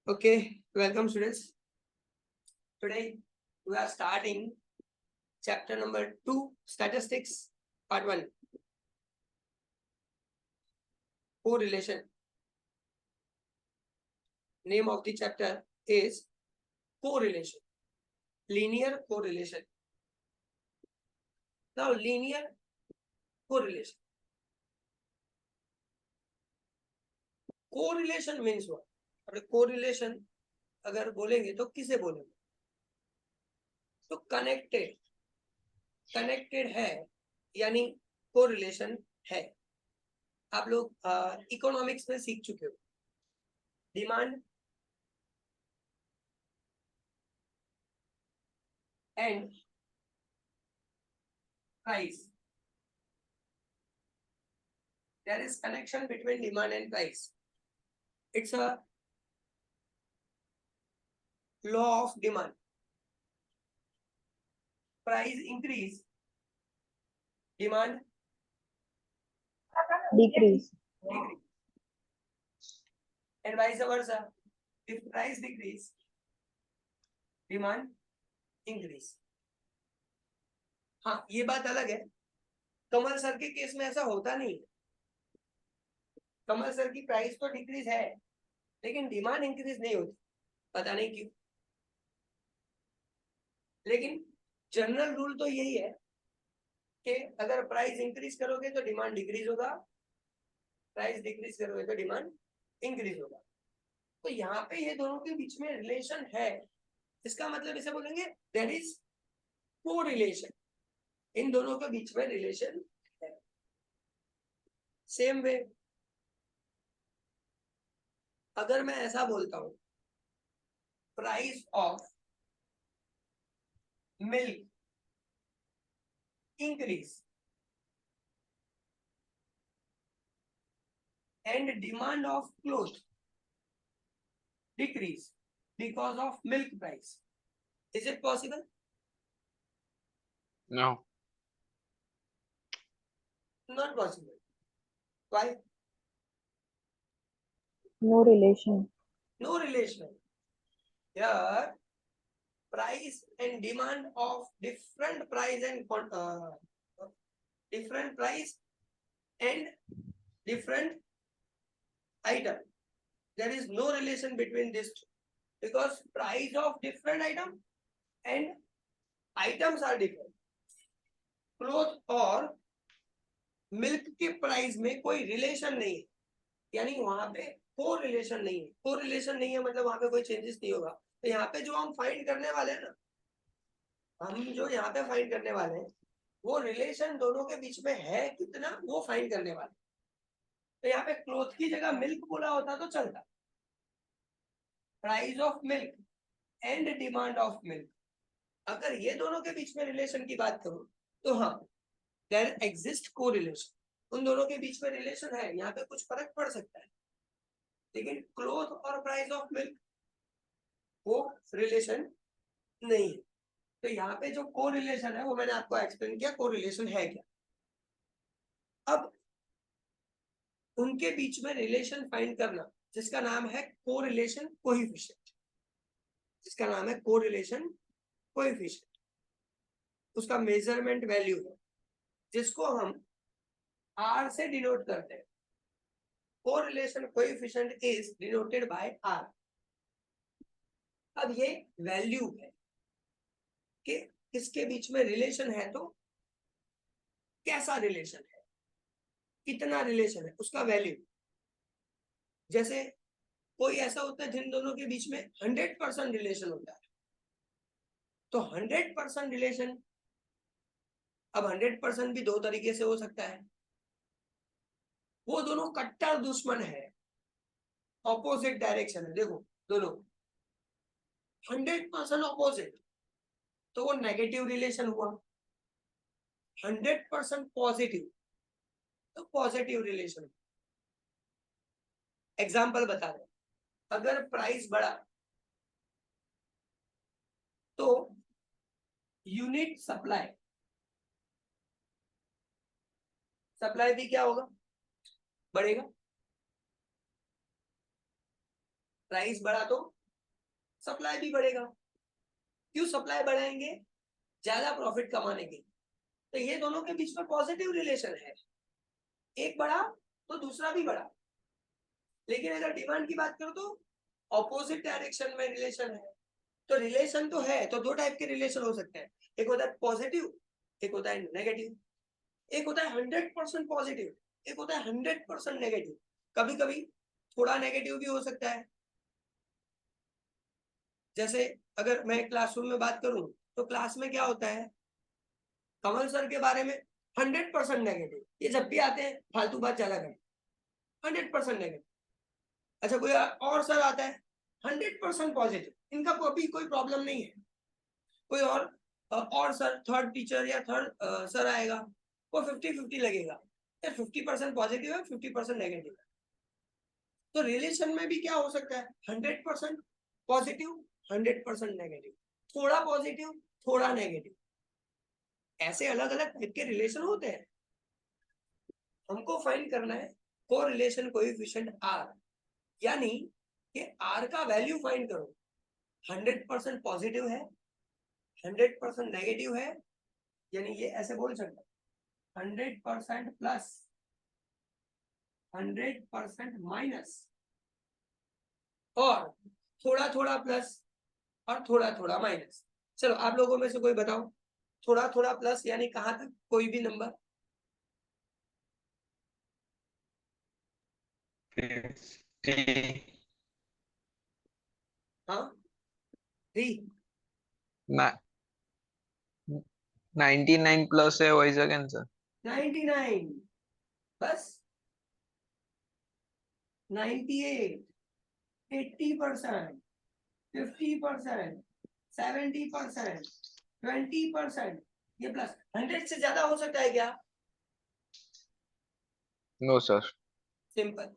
Okay, welcome students. Today we are starting chapter number 2, statistics, part 1. Correlation. Name of the chapter is correlation, linear correlation. Now, linear correlation. Correlation means what? और correlation अगर बोलेंगे तो किसे बोलेंगे? तो connected है यानी correlation है. आप लोग इकोनॉमिक्स में सीख चुके हो. Demand and price. There is connection between demand and price. It's a law of demand. Price increase, demand decrease. And vice versa. If price decrease, demand increase. हाँ, ये बात अलग है. कमल सर के केस में ऐसा होता नहीं. कमल सर की प्राइस तो डिक्रीज है लेकिन डिमांड इंक्रीज नहीं होती. पता नहीं क्यों. लेकिन जनरल रूल तो यही है कि अगर प्राइस इंक्रीज करोगे तो डिमांड डिक्रीज होगा, प्राइस डिक्रीज करोगे तो डिमांड इंक्रीज होगा. तो यहाँ पे ये दोनों के बीच में रिलेशन है. इसका मतलब इसे बोलेंगे देयर इज कोरिलेशन. इन दोनों के बीच में रिलेशन है. सेम वे अगर मैं ऐसा बोलता हूं price of milk increase and demand of clothes decrease because of milk price. Is it possible? No. Not possible. Why? No relation. No relation. Here, price and demand of different price and different price and different item. There is no relation between these two because price of different item and items are different. Cloth और milk के price में कोई relation नहीं है, यानी वहां पे को रिलेशन नहीं है. को रिलेशन नहीं है मतलब वहां पे कोई चेंजेस नहीं होगा. तो यहाँ पे जो हम फाइंड करने वाले हैं ना, हम जो यहाँ पे फाइंड करने वाले हैं वो रिलेशन दोनों के बीच में है कितना वो फाइंड करने वाले. तो यहाँ पे क्लोथ की जगह मिल्क बोला होता तो चलता. Price of milk and demand of milk, अगर ये दोनों के बीच में रिलेशन की बात करूं तो हाँ, देयर एग्जिस्ट कोरिलेशन. उन दोनों के बीच में रिलेशन है. यहाँ पे कुछ फर्क पड़ सकता है लेकिन क्लोथ और प्राइस ऑफ मिल्क वो रिलेशन नहीं है. तो यहाँ पे जो कोरिलेशन है वो मैंने आपको एक्सप्लेन किया कोरिलेशन है क्या. अब उनके बीच में रिलेशन फाइंड करना जिसका नाम है कोरिलेशन कोएफिशिएंट, जिसका नाम है कोरिलेशन कोएफिशिएंट, उसका मेजरमेंट वैल्यू है जिसको हम R से डिनोट करते हैं. Correlation coefficient is denoted by R. अब ये वैल्यू है कि किसके बीच में रिलेशन है, तो कैसा रिलेशन है, कितना रिलेशन है, उसका वैल्यू. जैसे कोई ऐसा होता है जिन दोनों के बीच में 100% रिलेशन होता है. तो 100% रिलेशन, अब 100% भी दो तरीके से हो सकता है. वो दोनों कट्टर दुश्मन है, ऑपोजिट डायरेक्शन है. देखो दोनों 100% ऑपोजिट तो वो नेगेटिव रिलेशन हुआ. 100% पॉजिटिव तो पॉजिटिव रिलेशन. एग्जाम्पल बता रहे, अगर प्राइस बढ़ा तो यूनिट सप्लाई भी क्या होगा, बढ़ेगा. प्राइस बढ़ा तो सप्लाई भी बढ़ेगा। क्यों सप्लाई बढ़ाएंगे? ज्यादा प्रॉफिट कमाने के। तो ये दोनों के बीच में पॉजिटिव रिलेशन है, एक बढ़ा तो दूसरा भी बढ़ा। लेकिन अगर डिमांड की बात करो तो ऑपोजिट डायरेक्शन में रिलेशन है। तो रिलेशन तो है, तो दो टाइप के रिलेशन हो सकते हैं, एक होता है पॉजिटिव, एक होता है नेगेटिव। एक होता है 100% पॉजिटिव, एक होता है 100% नेगेटिव। कभी कभी थोड़ा नेगेटिव भी हो सकता है। जैसे अगर मैं क्लासरूम में बात करूं तो क्लास में क्या होता है, कमल सर के बारे में 100% नेगेटिव, ये जब भी आते हैं फालतू बात ज्यादा करें, 100% नेगेटिव। अच्छा कोई और सर आता है 100% पॉजिटिव, इनका कोई प्रॉब्लम नहीं है। कोई और सर, थर्ड टीचर या थर्ड सर आएगा, वो 50-50 लगेगा, 50% पॉजिटिव है 50% नेगेटिव है। तो रिलेशन में भी क्या हो सकता है, 100% पॉजिटिव 100% नेगेटिव, थोड़ा पॉजिटिव थोड़ा नेगेटिव, ऐसे अलग अलग टाइप के रिलेशन होते हैं। हमको फाइंड करना है कोरिलेशन कोएफिशिएंट आर, यानी कि आर का वैल्यू फाइंड करो। 100% पॉजिटिव है, 100% नेगेटिव है, यानी ये ऐसे बोल सकते 100% प्लस 100% माइनस, और थोड़ा थोड़ा प्लस और थोड़ा थोड़ा माइनस। चलो आप लोगों में से कोई बताओ, थोड़ा थोड़ा प्लस यानी कहां तक, कोई भी नंबर। 50 हाँ 3 ना 99 प्लस है वही सेकंड सर 99 बस 98 80% 50% 70% 20%, ये प्लस 100 से ज्यादा हो सकता है क्या? नो सर सिंपल,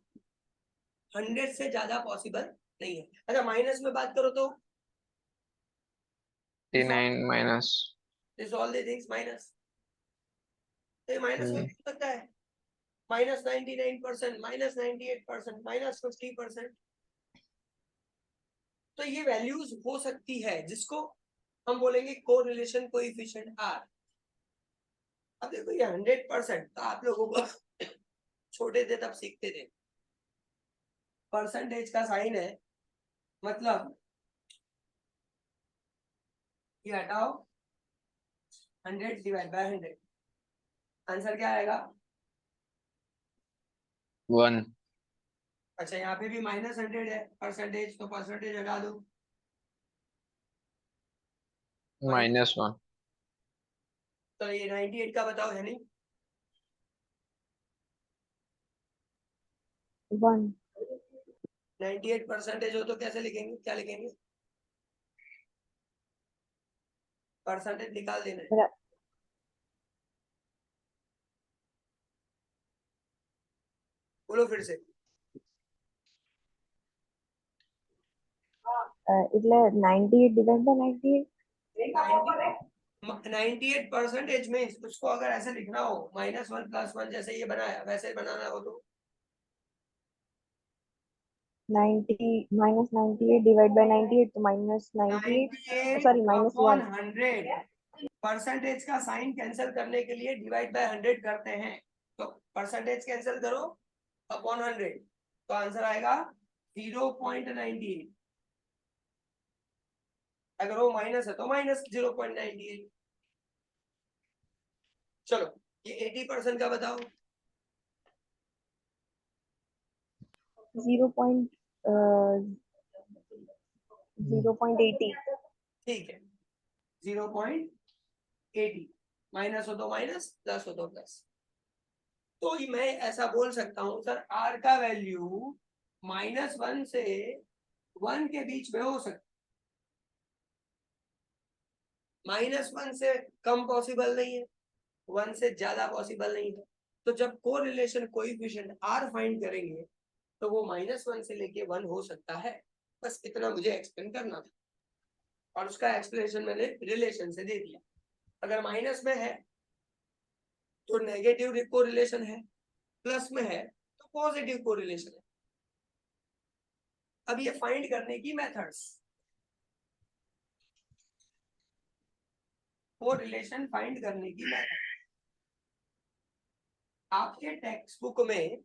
100 से ज्यादा पॉसिबल नहीं है। अच्छा माइनस में बात करो तो 89 minus this all the things minus, तो ये माइनस में भी हो सकता है, -99%, -98%, -50%। तो ये वैल्यूज हो सकती है जिसको हम बोलेंगे कोरिलेशन कोएफिशिएंट आर। अब देखो ये 100% तो आप लोगों को छोटे थे तब सीखते थे, परसेंटेज का साइन है, मतलब ये हटाओ 100 डिवाइड बाय 100, आंसर क्या आएगा? 1 अच्छा यहाँ पे भी -100 है परसेंटेज, तो परसेंटेज हटा दो, -1 तो ये 98 का बताओ है नहीं 1 98% हो तो कैसे लिखेंगे, क्या लिखेंगे? परसेंटेज निकाल देना है। बोलो फिर से। એટલે 98 divided by 98 98% मीन्स उसको अगर ऐसे लिखना हो -1 +1, जैसे ये बनाया वैसे बनाना हो तो 90 minus 98 divided by 98 तो minus 98 sorry minus 1 100 परसेंटेज का साइन कैंसिल करने के लिए डिवाइड बाय 100 करते हैं, तो परसेंटेज कैंसिल करो अपॉन 100, तो आंसर आएगा 0.98। अगर वो माइनस है तो -0.98। चलो ये 80% का बताओ। 0.80 ठीक है 0.80, माइनस हो तो माइनस, प्लस हो तो प्लस। तो मैं ऐसा बोल सकता हूं सर आर का वैल्यू -1 से 1 के बीच में हो सकता, -1 से कम पॉसिबल नहीं है, 1 से ज्यादा पॉसिबल नहीं है। तो जब कोरिलेशन कोएफिशिएंट आर फाइंड करेंगे तो वो -1 से लेके 1 हो सकता है। बस इतना मुझे एक्सप्लेन करना था, और उसका एक्सप्लेनेशन मैंने रिलेशन से दे दिया। अगर माइनस में है तो नेगेटिव कोरिलेशन है, प्लस में है तो पॉजिटिव कोरिलेशन है। अब ये फाइंड करने की मेथड्स, कोरिलेशन फाइंड करने की मेथड। आपके टेक्स्ट बुक में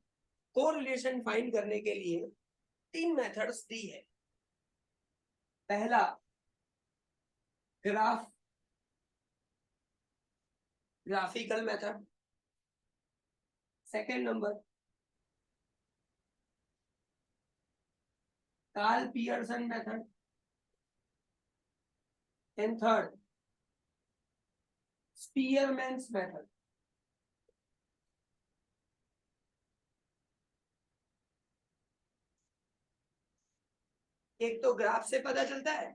कोरिलेशन फाइंड करने के लिए 3 मेथड्स दी है। पहला graphical method, second number Karl Pearson method, and third Spearman's method. एक तो ग्राफ से पता चलता है,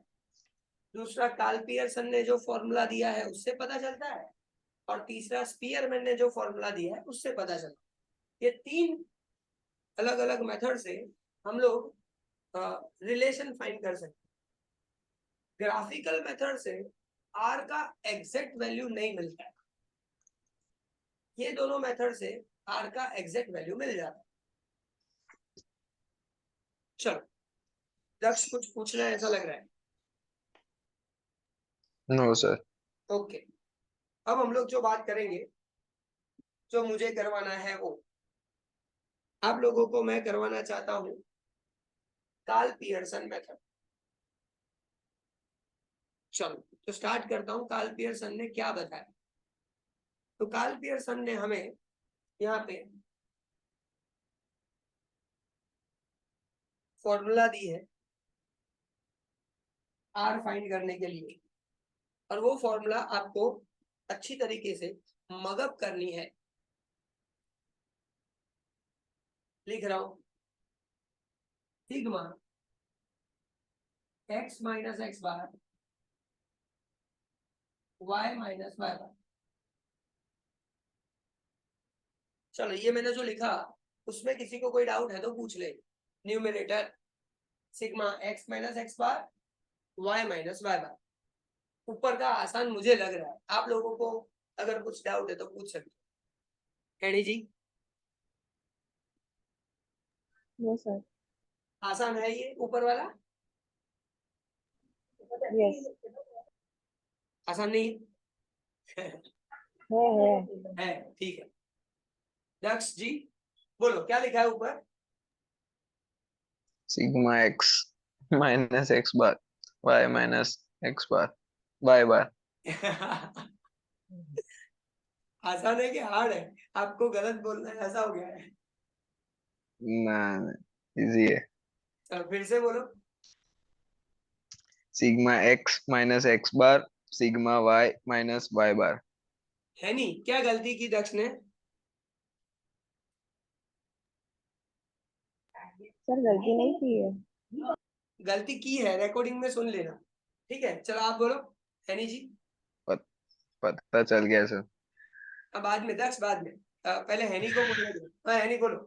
दूसरा कार्ल पियर्सन ने जो फॉर्मूला दिया है उससे पता चलता है, और तीसरा स्पीयरमैन ने जो फॉर्मूला दिया है उससे पता चलता है। ये 3 अलग अलग मेथड से हम लोग रिलेशन फाइंड कर सकते हैं। ग्राफिकल मेथड से आर का एग्जैक्ट वैल्यू नहीं मिलता है, ये दोनों मेथड से आर का एग्जैक्ट वैल्यू मिल जाता है। चलो दक्ष कुछ पूछना है ऐसा लग रहा है। No sir. ओके, अब हम लोग जो बात करेंगे, जो मुझे करवाना है वो आप लोगों को मैं करवाना चाहता हूं कार्ल पियर्सन मेथड। चलो तो स्टार्ट करता हूं। कार्ल पियर्सन ने क्या बताया? तो कार्ल पियर्सन ने हमें यहाँ पे फॉर्मूला दी है आर फाइंड करने के लिए, और वो फॉर्मूला आपको अच्छी तरीके से मगअप करनी है। लिख रहा हूं, sigma x minus x bar y minus y बार। चलो ये मैंने जो लिखा उसमें किसी को कोई डाउट है तो पूछ ले। Numerator sigma x minus x bar y minus y bar. ऊपर का आसान मुझे लग रहा है, आप लोगों को अगर कुछ डाउट है तो पूछ सकते हो। एडी जी Yes, sir. आसान है ये ऊपर वाला? Yes. आसान नहीं है? है. है, ठीक है। दक्ष जी बोलो क्या लिखा है ऊपर? Sigma x minus x bar y minus x bar Y बार। आसान है कि हार्ड है? आपको गलत बोलना है ऐसा हो गया है। ना, इजी है। चलो फिर से बोलो। सिग्मा एक्स माइनस एक्स बार सिग्मा वाई माइनस वाई बार। है नहीं, क्या गलती की दक्ष ने? सर गलती नहीं की है. गलती की है, रिकॉर्डिंग में सुन लेना। ठीक है, चलो आप बोलो हैनी जी। पता चल गया सर। अब बाद में दक्ष, बाद में पहले हैनी को बोलने दो। हाँ हैनी बोलो।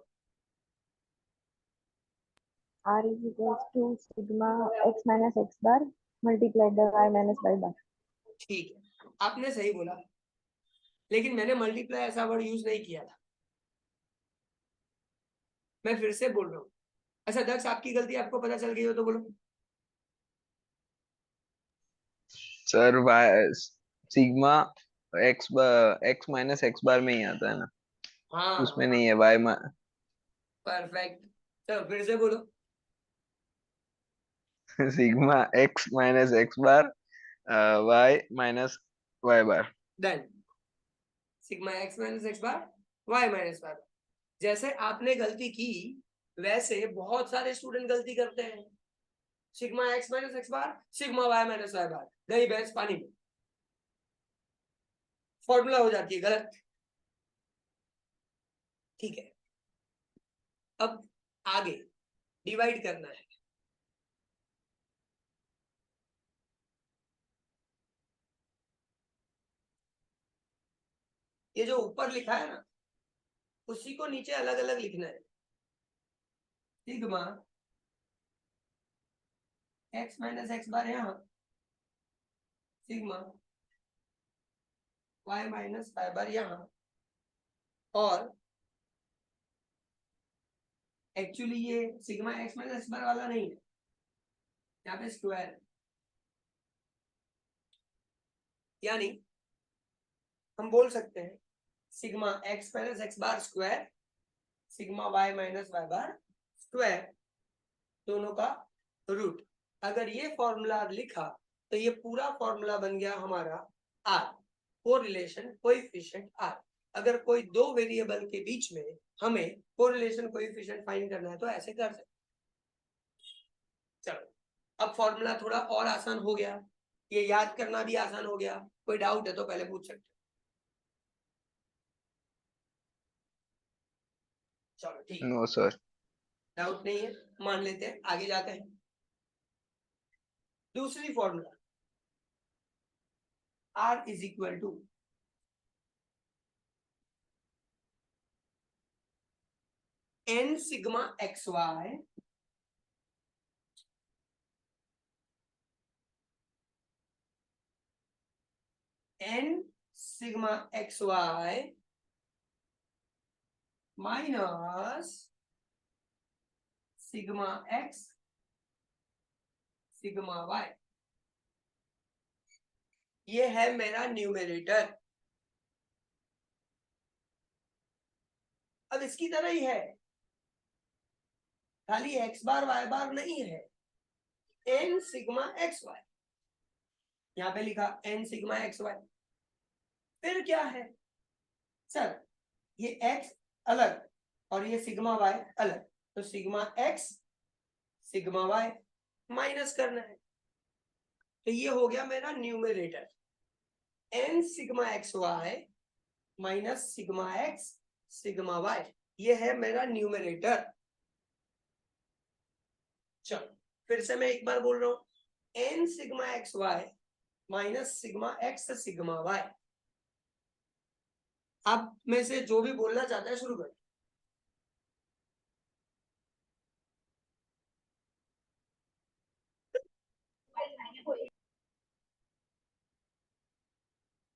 R is equals to sigma x minus x bar multiplied by y minus y bar. ठीक है, आपने सही बोला, लेकिन मैंने मल्टीप्लाई ऐसा वर्ड यूज नहीं किया था। मैं फिर से बोल रहा हूँ। अच्छा दक्ष, आपकी गलती आपको पता चल गई हो तो बोलो। Sir y sigma x x minus x bar में ही आता है ना, उसमें हाँ नहीं है वाई। परफेक्ट, चलो फिर से बोलो। Sigma x minus x bar y minus y bar. Done. Sigma x minus x bar y minus y bar. जैसे आपने गलती की वैसे बहुत सारे स्टूडेंट गलती करते हैं। सिग्मा एक्स माइनस एक्स बार सिग्मा वाई माइनस वाई बार, दही भैंस पानी में, फॉर्मूला हो जाती है गलत। ठीक है, अब आगे डिवाइड करना है। ये जो ऊपर लिखा है ना उसी को नीचे अलग अलग लिखना है। सिग्मा एक्स माइनस एक्स बार यहाँ, सिग्मा वाई माइनस वाई बार यहाँ, और एक्चुअली ये सिग्मा एक्स माइनस एक्स बार वाला नहीं है, यहाँ पे स्क्वायर, यानी हम बोल सकते हैं sigma x minus x bar square sigma y minus y bar square दोनों का रूट। अगर ये फॉर्मूला लिखा तो ये पूरा फॉर्मूला बन गया हमारा आर, कोरिलेशन कोएफिशिएंट आर। अगर कोई दो वेरिएबल के बीच में हमें कोरिलेशन कोएफिशिएंट फाइंड करना है तो ऐसे कर सकते। चलो अब फॉर्मूला थोड़ा और आसान हो गया, ये याद करना भी आसान हो गया। कोई डाउट है तो पहले पूछ सकते। चलो ठीक, नो सर। डाउट नहीं है, मान लेते हैं, आगे जाते हैं। दूसरी formula R is equal to n sigma x y n sigma x y minus sigma x sigma y. ये है मेरा न्यूमेरेटर। अब इसकी तरह ही है, खाली एक्स बार वाई बार नहीं है, n सिग्मा एक्स वाई, यहां पे लिखा n सिग्मा एक्स वाई। फिर क्या है सर, ये x अलग और ये सिग्मा y अलग, तो sigma x sigma y minus करना है, तो ये हो गया मेरा numerator n sigma x y minus sigma x sigma y, ये है मेरा न्यूमेरेटर। चलो फिर से मैं एक बार बोल रहा हूं, n sigma x y minus sigma x sigma y। आप में से जो भी बोलना चाहता है शुरू कर।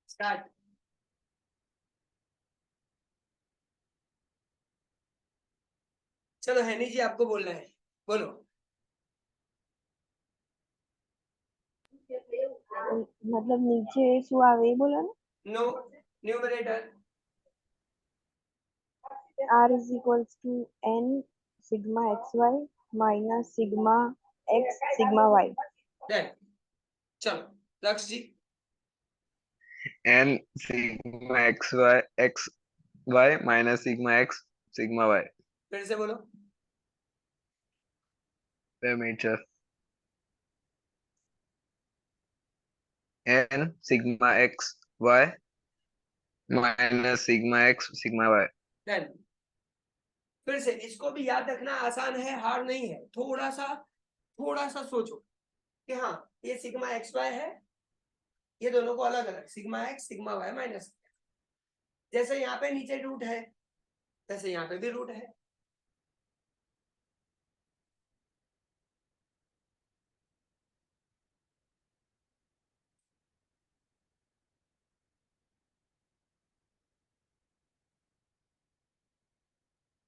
स्टार्ट। चलो हैनी जी आपको बोलना है, बोलो। मतलब नीचे શું આવે એ બોલો ને. No, numerator R is equals to n sigma xy minus sigma x sigma y. Done. चलो Lakshya ji. n sigma x y minus sigma x sigma y. फिर से बोलो। Parameter n sigma x y minus sigma x sigma y. Done. फिर से इसको भी याद रखना आसान है, हार नहीं है। थोड़ा सा सोचो कि हाँ ये सिग्मा एक्स वाई है, ये दोनों को अलग अलग sigma x sigma y minus, जैसे यहाँ पे नीचे रूट है वैसे यहाँ पे भी रूट है।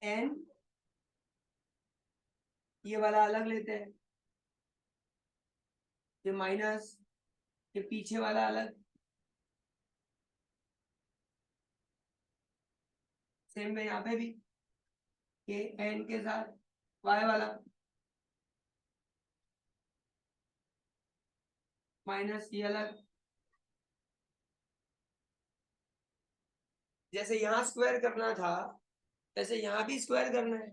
एन ये वाला अलग लेते हैं, ये माइनस, ये पीछे वाला अलग, सेम में यहाँ पे भी ये एन के साथ वाई वाला माइनस ये अलग। जैसे यहाँ स्क्वायर करना था वैसे यहाँ भी स्क्वायर करना है,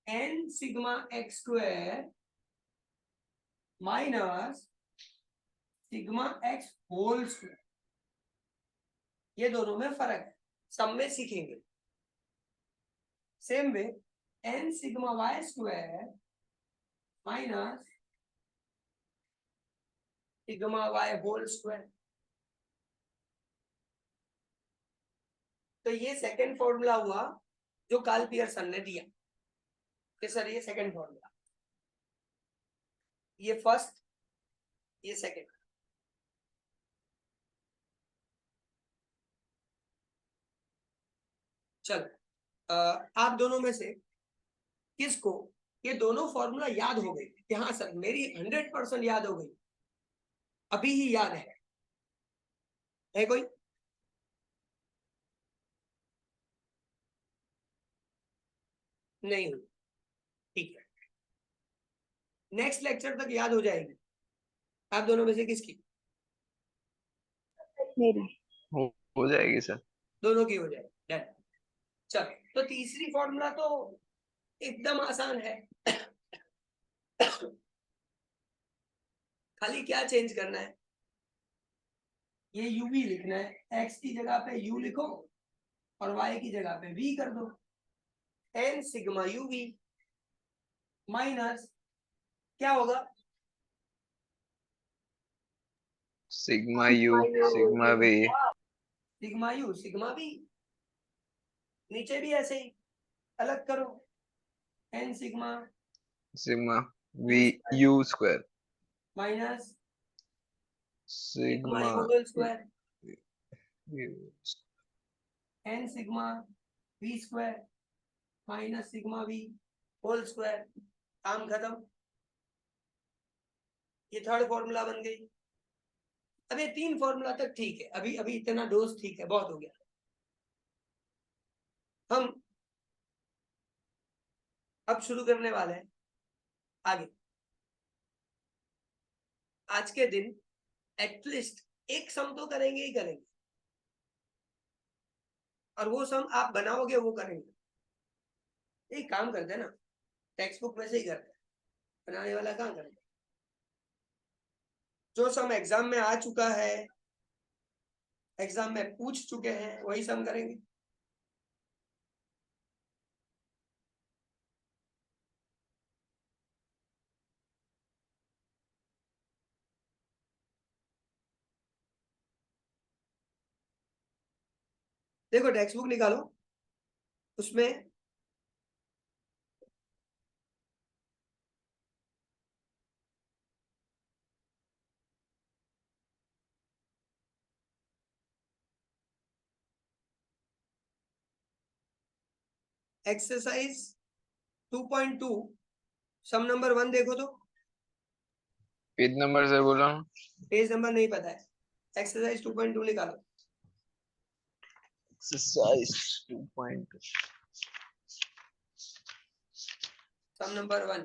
n sigma x square minus sigma x whole square. ये दोनों में फर्क है, सब में सीखेंगे। Same way n sigma y square minus sigma y whole square. तो ये सेकंड फॉर्मूला हुआ जो कार्ल पियर्सन ने दिया कि सर ये सेकंड फॉर्मूला, ये फर्स्ट, ये सेकंड। चल आप दोनों में से किसको ये दोनों फॉर्मूला याद हो गई कि हाँ सर मेरी 100% याद हो गई, अभी ही याद है कोई? नहीं हुई, ठीक है। नेक्स्ट लेक्चर तक याद हो जाएगी आप दोनों में से किसकी? मेरी। हो जाएगी सर। दोनों की हो जाएगी, डन। चलो, तो तीसरी फॉर्मूला तो एकदम आसान है। खाली क्या चेंज करना है, ये u v लिखना है, x की जगह पे u लिखो और y की जगह पे v कर दो। n sigma u v minus क्या होगा? Sigma u sigma v sigma u sigma v, नीचे भी ऐसे ही अलग करो, n sigma sigma v u square minus sigma sigma u whole square, u n sigma v square minus sigma v whole square. काम खत्म, ये थर्ड फॉर्मूला बन गई। अब ये तीन फॉर्मूला तक ठीक है, अभी अभी इतना डोज ठीक है, बहुत हो गया। हम अब शुरू करने वाले हैं आगे। आज के दिन एटलीस्ट एक सम तो करेंगे ही करेंगे, और वो सम आप बनाओगे वो करेंगे। एक काम करते हैं ना, टेक्स्ट बुक में से ही करते हैं, बनाने वाला कहाँ करेंगे। जो सम एग्जाम में आ चुका है, एग्जाम में पूछ चुके हैं, वही सम करेंगे। देखो टेक्स्ट बुक निकालो, उसमें एक्सरसाइज 2.2 सम नंबर 1 देखो तो। पेज नंबर सर बोल रहा हूँ। पेज नंबर नहीं पता है, एक्सरसाइज 2.2 निकालो। एक्सरसाइज 2.2 सम नंबर 1।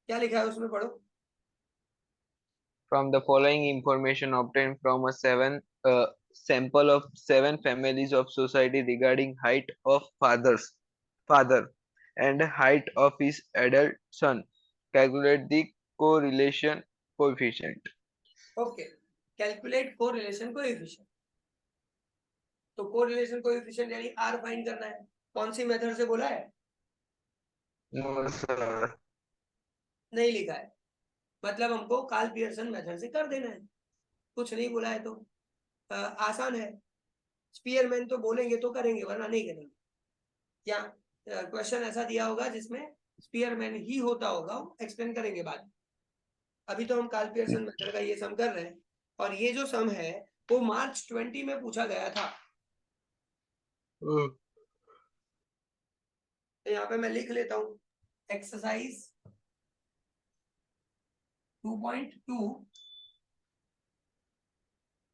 क्या लिखा है उसमें, पढ़ो। From the following information obtained from a sample of 7 families of society regarding height of father and height of his adult son, calculate the correlation coefficient. Okay, calculate correlation coefficient. तो correlation coefficient यानी are find करना है। कौन सी method से बोला है? No, sir. नहीं लिखा है, मतलब हमको कार्ल पियर्सन मेथड से कर देना है। कुछ नहीं बोला है तो आसान है। स्पीयरमैन तो बोलेंगे तो करेंगे, वरना नहीं करेंगे। क्या क्वेश्चन ऐसा दिया होगा जिसमें स्पीयरमैन ही होता होगा, वो एक्सप्लेन करेंगे बाद में। अभी तो हम कार्ल पियर्सन मेथड का ये सम कर रहे हैं, और ये जो सम है वो मार्च 20 में पूछा गया था। तो यहाँ पे मैं लिख लेता हूँ, एक्सरसाइज 2.2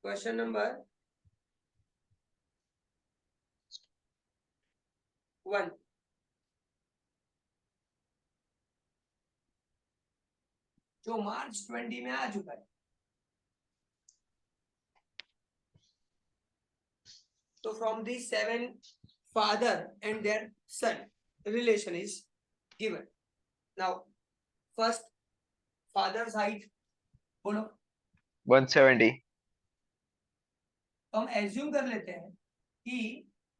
क्वेश्चन नंबर 1। जो मार्च 20 में आ चुका है। तो from the 7 father and their son relation is given. Now first father's height बोलो। 170. तो हम एज्यूम कर लेते हैं कि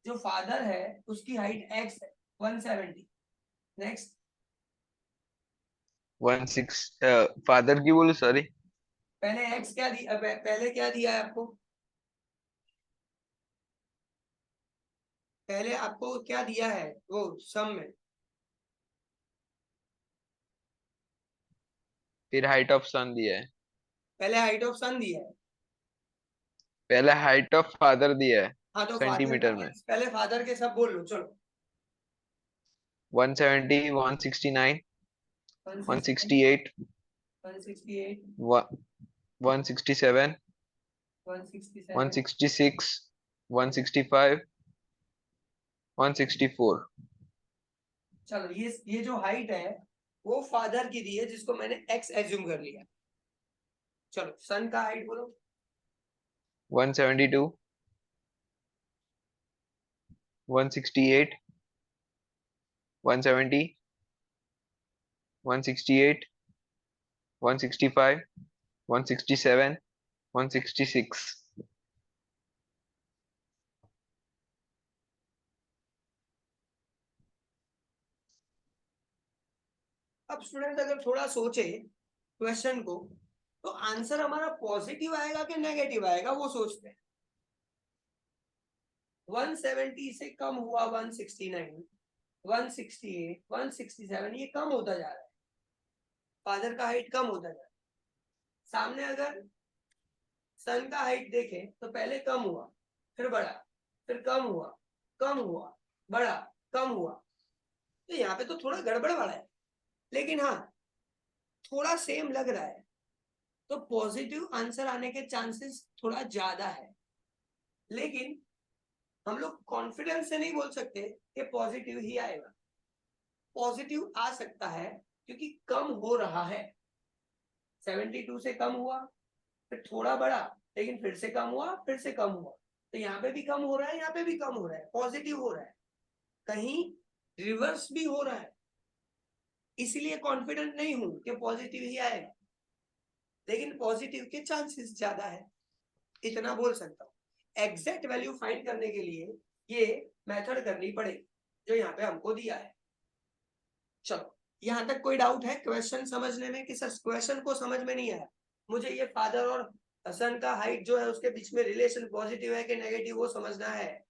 जो फादर है उसकी हाइट x है 170। नेक्स्ट 16 फादर की बोलो, सॉरी। पहले x क्या दिया, पहले क्या दिया है आपको? पहले आपको क्या दिया है वो सम में? फिर हाइट ऑफ सन दिया है। पहले हाइट ऑफ सन दिया है। पहले हाइट ऑफ फादर दिया है हाँ, तो फादर का सेंटीमीटर में। पहले फादर के सब बोल लो, चलो। 170, 169, 168, 168, 167, 167, 166, 165, 164. चलो ये जो हाइट है वो फादर की दी है, जिसको मैंने x एज्यूम कर लिया। चलो सन का हाइट बोलो। 172, 168, 170, 168, 165, 167, 166. अब स्टूडेंट अगर थोड़ा सोचे क्वेश्चन को, तो आंसर हमारा पॉजिटिव आएगा कि नेगेटिव आएगा वो सोचते हैं। 170 से कम हुआ 169, 168, 167, ये कम होता जा रहा है, फादर का हाइट कम होता जा रहा है। सामने अगर सन का हाइट देखें तो पहले कम हुआ, फिर बढ़ा, फिर कम हुआ, कम हुआ, बढ़ा, कम हुआ। तो यहाँ पे तो थोड़ा गड़बड़ वाला है, लेकिन हाँ थोड़ा सेम लग रहा है, तो पॉजिटिव आंसर आने के चांसेस थोड़ा ज्यादा है। लेकिन हम लोग कॉन्फिडेंस से नहीं बोल सकते कि पॉजिटिव ही आएगा। पॉजिटिव आ सकता है क्योंकि कम हो रहा है। 72 से कम हुआ, फिर थोड़ा बढ़ा, लेकिन फिर से कम हुआ, फिर से कम हुआ। तो यहाँ पे भी कम हो रहा है, यहाँ पे भी कम हो रहा है, पॉजिटिव हो रहा है। कहीं रिवर्स भी हो रहा है, इसलिए कॉन्फिडेंट नहीं हूं कि पॉजिटिव ही आएगा, लेकिन पॉजिटिव के चांसेस ज्यादा है, इतना बोल सकता हूँ। एग्जैक्ट वैल्यू फाइंड करने के लिए ये मेथड करनी पड़ेगी जो यहाँ पे हमको दिया है। चलो यहाँ तक कोई डाउट है क्वेश्चन समझने में, कि सर क्वेश्चन को समझ में नहीं आया, मुझे ये फादर और सन का हाइट जो है उसके बीच में रिलेशन पॉजिटिव है कि नेगेटिव वो समझना है,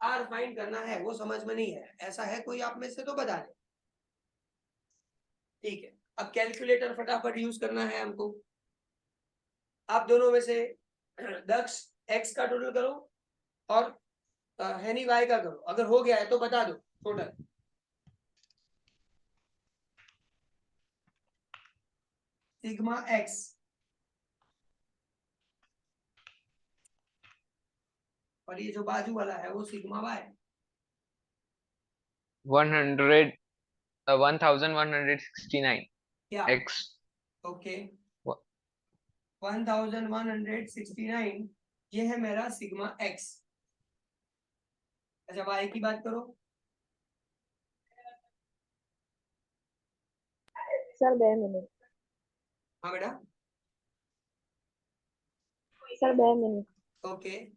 आर फाइंड करना है, वो समझ में नहीं है, ऐसा है कोई आप में से तो बता दे। ठीक है, अब कैलकुलेटर फटाफट यूज करना है हमको। आप दोनों में से दक्ष एक्स का टोटल करो और हैनी वाई का करो, अगर हो गया है तो बता दो टोटल। सिग्मा एक्स और ये जो बाजू वाला है वो सिग्मा वाई। 100, 1169 क्या? x. ओके, 1169 ये है मेरा सिग्मा एक्स। अच्छा वाई की बात करो। सर 2 मिनट, हाँ बेटा। Sir 2 minute. Okay,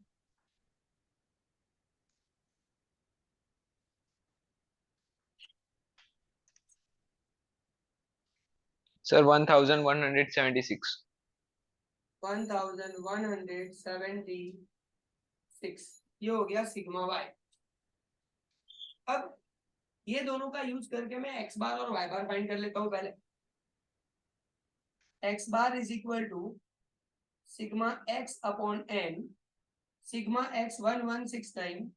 Sir, 1176. 1176 ये हो गया सिग्मा वाई। अब ये दोनों का यूज करके मैं एक्स बार और वाई बार फाइंड कर लेता हूं पहले। X bar is equal to sigma x upon n, sigma x 1169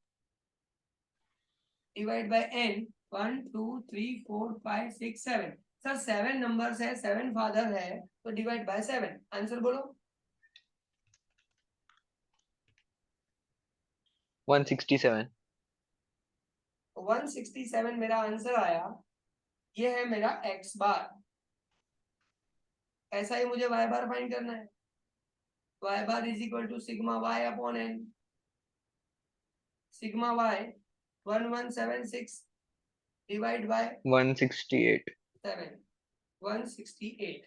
divide by n 1 2 3 4 5 6 7। Sir 7 numbers है, 7 फादर है, तो डिवाइड बाय 7। आंसर बोलो। 167. 167 मेरा आंसर आया। ये है मेरा एक्स बार। ऐसा ही मुझे वाई बार फाइंड करना है। Y bar is equal to sigma y upon n, sigma y 1176 divide by 168. 7, 168।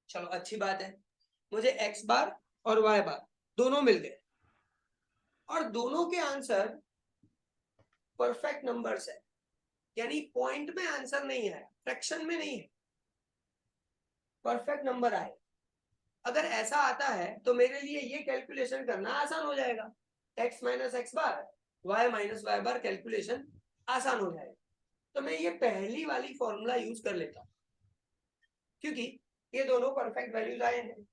चलो अच्छी बात है, मुझे एक्स बार और वाई बार दोनों मिल गए, और दोनों के आंसर परफेक्ट नंबर्स है, यानी पॉइंट में आंसर नहीं है, फ्रैक्शन में नहीं है, परफेक्ट नंबर आए। अगर ऐसा आता है तो मेरे लिए ये कैलकुलेशन करना आसान हो जाएगा, x minus x bar, y minus y बार कैलकुलेशन आसान हो जाएगा। तो मैं ये पहली वाली फॉर्मूला यूज कर लेता हूँ, क्योंकि ये दोनों परफेक्ट वैल्यूज आए हैं।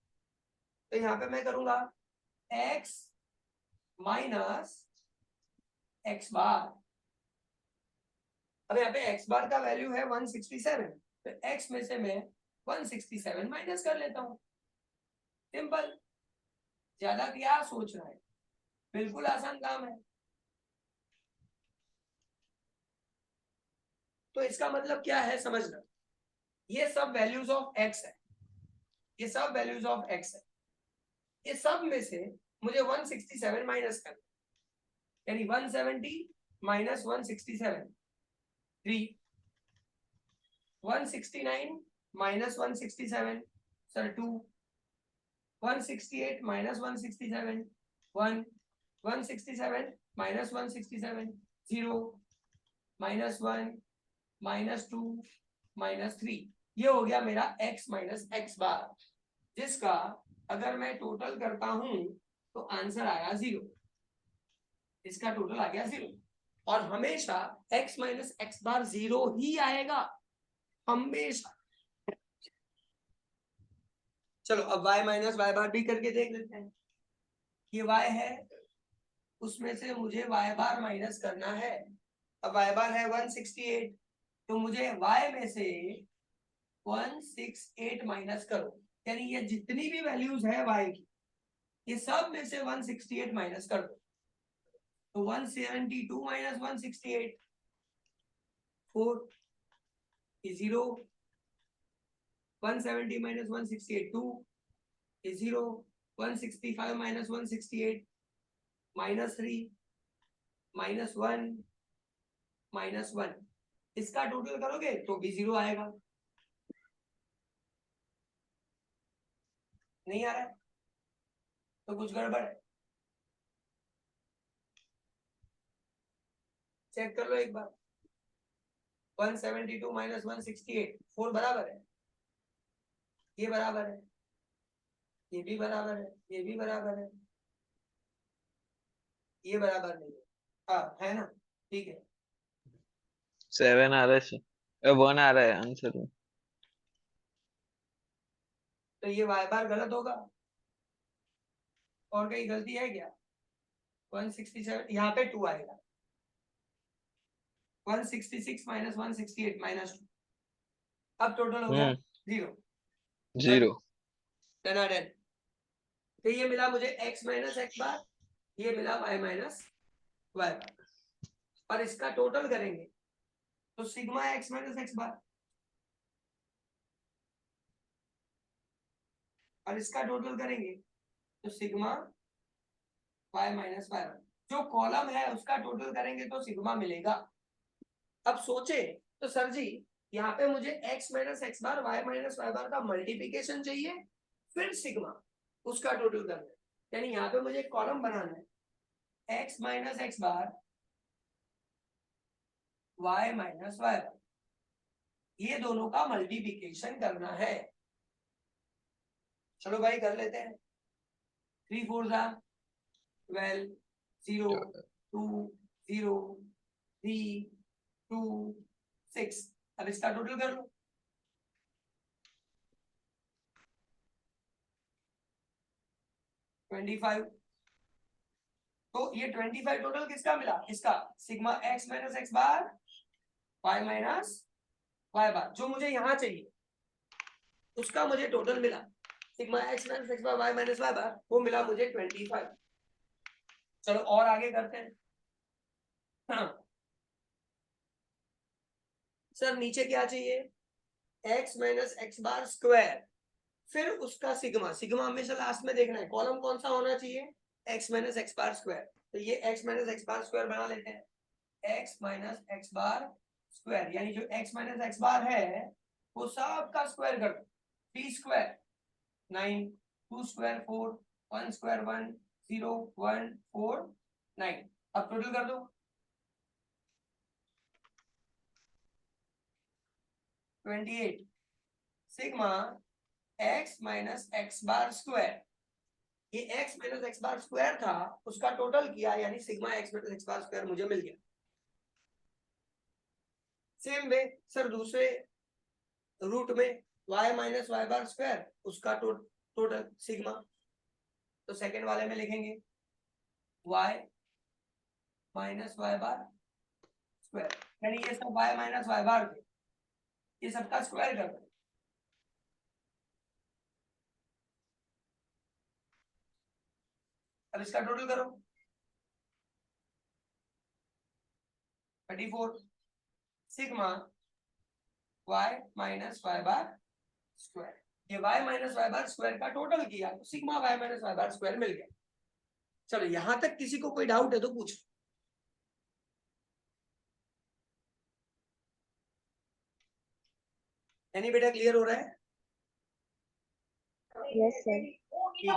तो यहाँ पे मैं करूंगा एक्स माइनस एक्स बार। अब यहाँ पे एक्स बार का वैल्यू है 167, तो एक्स में से मैं 167 माइनस कर लेता हूँ। सिंपल, ज्यादा क्या सोच रहा है। बिल्कुल आसान काम है। तो इसका मतलब क्या है समझना, ये सब वैल्यूज ऑफ एक्स है, ये सब वैल्यूज ऑफ एक्स है, ये सब में से मुझे 167 माइनस करना, यानी 170 minus 167 3, 169 minus 167 sir 2, 168 minus 167 1, 167 minus 167 0, minus 1 minus 2 minus 3, ये हो गया मेरा x माइनस एक्स बार, जिसका अगर मैं टोटल करता हूं तो आंसर आया 0, इसका टोटल आ गया 0। और हमेशा x माइनस एक्स बार 0 ही आएगा, हमेशा। चलो अब y माइनस वाई बार भी करके देख लेते हैं। ये y है, उसमें से मुझे y बार माइनस करना है। अब y बार है 168, तो मुझे y में से 168 माइनस करो, यानी ये जितनी भी वैल्यूज है y की, ये सब में से 168 माइनस कर दो। तो 172 minus 168 4 is 0, 170 minus 168 2 is 0, 165 minus 168 minus 3 minus 1 minus 1, इसका टोटल करोगे तो भी 0 आएगा। नहीं आ रहा है तो कुछ गड़बड़ है, चेक कर लो एक बार। 172 माइनस 168 4 बराबर है, ये बराबर है, ये भी बराबर है, ये भी बराबर है, ये बराबर नहीं है, हाँ है ना, ठीक है। 7 आ रहा है, 1 आ रहा है आंसर में। तो ये y बार गलत होगा, और कहीं गलती है क्या? 167 यहाँ पे 2 आएगा, 166 माइनस 168 माइनस 2, अब टोटल हो गया 0। 0 डन। तो ये मिला मुझे x माइनस एक्स बार, ये मिला y माइनस वाई बार, और इसका टोटल करेंगे तो सिग्मा x माइनस एक्स बार, और इसका टोटल करेंगे तो सिग्मा y माइनस वाई बार, जो कॉलम है उसका टोटल करेंगे तो सिग्मा मिलेगा। अब सोचे तो सर जी यहाँ पे मुझे x माइनस एक्स बार y माइनस वाई बार का मल्टीप्लीकेशन चाहिए, फिर सिग्मा उसका टोटल करना है, यानी यहाँ पे मुझे कॉलम बनाना है x माइनस एक्स बार y माइनस वाई बार, ये दोनों का मल्टीप्लीकेशन करना है। चलो भाई कर लेते हैं। 3 4 12 0 2 0 3 2 6, अब इसका टोटल कर लो। 25, तो ये 25 टोटल किसका मिला? इसका, सिग्मा x माइनस एक्स बार y माइनस वाई बार, जो मुझे यहाँ चाहिए उसका मुझे टोटल मिला, सिग्मा x माइनस एक्स बार y माइनस वाई बार, वो मिला मुझे 25। चलो और आगे करते हैं। हाँ सर नीचे क्या चाहिए? x minus x bar square, फिर उसका सिग्मा, सिग्मा हमेशा लास्ट में देखना है, कॉलम कौन सा होना चाहिए? x minus x bar square, तो ये x minus x bar square बना लेते हैं, x minus x bar square, यानी जो x माइनस एक्स बार है वो सब का स्क्वायर कर दो, 3 स्क्वायर 9, 2 स्क्वायर 4, 1 स्क्वायर 1 0 1 4 9, अब टोटल कर दो 28, sigma x minus x bar square, ये x minus x bar square था, उसका टोटल किया, यानी sigma x minus x bar square मुझे मिल गया। सेम वे सर दूसरे रूट में y minus y bar square, उसका टोटल सिग्मा, तो सेकेंड वाले में लिखेंगे y minus y bar square, यानी ये सब y माइनस वाई बार थे, ये सबका स्क्वायर कर दो, अब इसका टोटल करो 34 sigma y minus y bar square, ये y minus y bar square का टोटल किया तो sigma y minus y bar square मिल गया। चलो यहां तक किसी को कोई डाउट है तो पूछ। यानी बेटा क्लियर हो रहा है? Yes sir. ठीक है,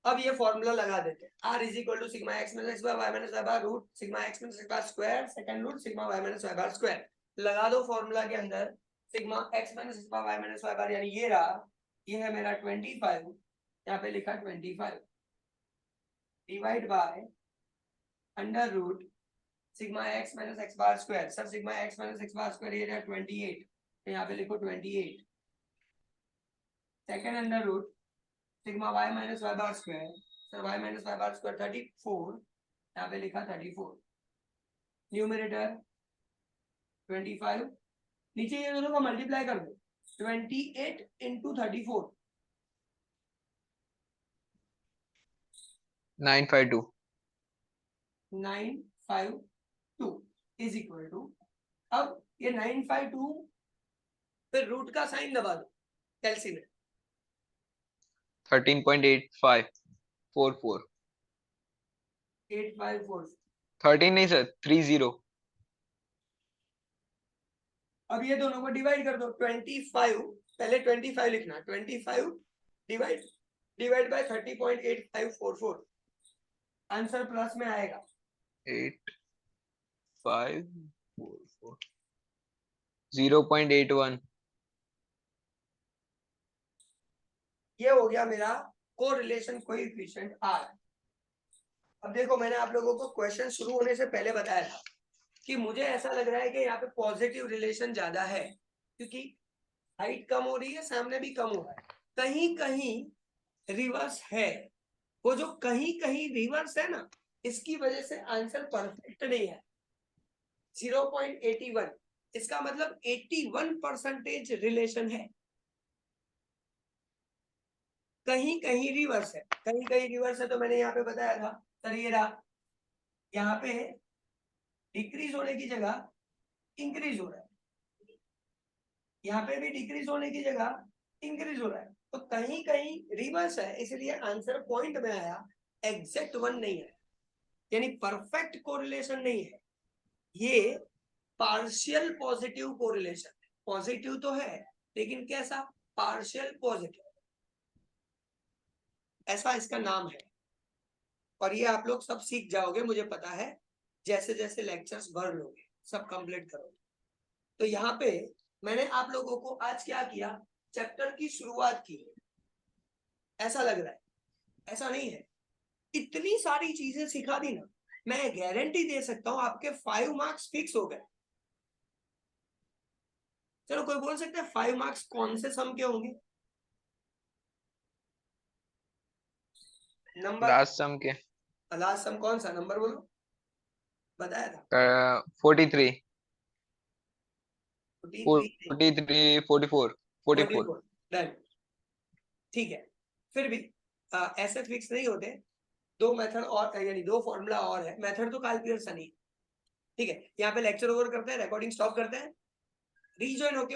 अब ये फॉर्मूला लगा देते हैं, r is equal to sigma x minus x bar y minus y bar root sigma x minus x bar square second root sigma y minus y bar square. लगा दो formula के अंदर sigma x minus x bar y minus y bar, यानी ये रहा, ये है मेरा 25, यहाँ पे लिखा 25 divide by under root sigma x minus x bar square. Sir sigma x minus x bar square ये रहा 28, तो यहाँ पे लिखो 28 second under root sigma y minus y bar square, sir y minus y bar square 34, यहाँ पे लिखा 34 numerator 25, नीचे ये दोनों को मल्टीप्लाई कर दो 28 इंटू 34 952 952 इज इक्वल टू, अब ये 952 फिर रूट का साइन दबा दो कैलसी में 13.8544 854। 13 नहीं सर 30। अब ये दोनों को डिवाइड कर दो 25, पहले 25 लिखना 25 डिवाइड बाय 30.8544, आंसर प्लस में आएगा 8544 0.81। ये हो गया मेरा कोरिलेशन कोएफिशिएंट R। अब देखो मैंने आप लोगों को क्वेश्चन शुरू होने से पहले बताया था कि मुझे ऐसा लग रहा है कि यहाँ पे पॉजिटिव रिलेशन ज्यादा है, क्योंकि हाइट कम हो रही है, सामने भी कम हो रहा है, कहीं कहीं रिवर्स है। वो जो कहीं कहीं रिवर्स है ना, इसकी वजह से आंसर परफेक्ट नहीं है। 0.81 इसका मतलब 81% रिलेशन है, कहीं कहीं रिवर्स है, कहीं कहीं रिवर्स है। तो मैंने यहाँ पे बताया था सर ये रहा, यहाँ पे डिक्रीज होने की जगह इंक्रीज हो रहा है, यहाँ पे भी डिक्रीज होने की जगह इंक्रीज हो रहा है, तो कहीं कहीं रिवर्स है, इसलिए आंसर पॉइंट में आया, एग्जैक्ट वन नहीं है, यानी परफेक्ट कोरिलेशन नहीं है, ये पार्शियल पॉजिटिव कोरिलेशन है। पॉजिटिव तो है लेकिन कैसा, पार्शियल पॉजिटिव, ऐसा इसका नाम है। और ये आप लोग सब सीख जाओगे मुझे पता है, जैसे जैसे लेक्चर्स बढ़ लोगे सब कंप्लीट करोगे। तो यहाँ पे मैंने आप लोगों को आज क्या किया, चैप्टर की शुरुआत की, ऐसा लग रहा है, ऐसा नहीं है, इतनी सारी चीजें सिखा दी ना, मैं गारंटी दे सकता हूं आपके 5 मार्क्स फिक्स हो गए। चलो कोई बोल सकता है 5 मार्क्स कौन से सम के होंगे? नंबर लास्ट सम के लास्ट सम कौन सा, नंबर बोलो, बताया था 43 43 44 44 डन। ठीक है, फिर भी ऐसे फिक्स नहीं होते, दो मेथड और, यानी दो फॉर्मूला और है, मेथड तो काल पियर्सन ही। ठीक है, यहाँ पे लेक्चर ओवर करते हैं, रिकॉर्डिंग स्टॉप करते हैं, रीजॉइन होके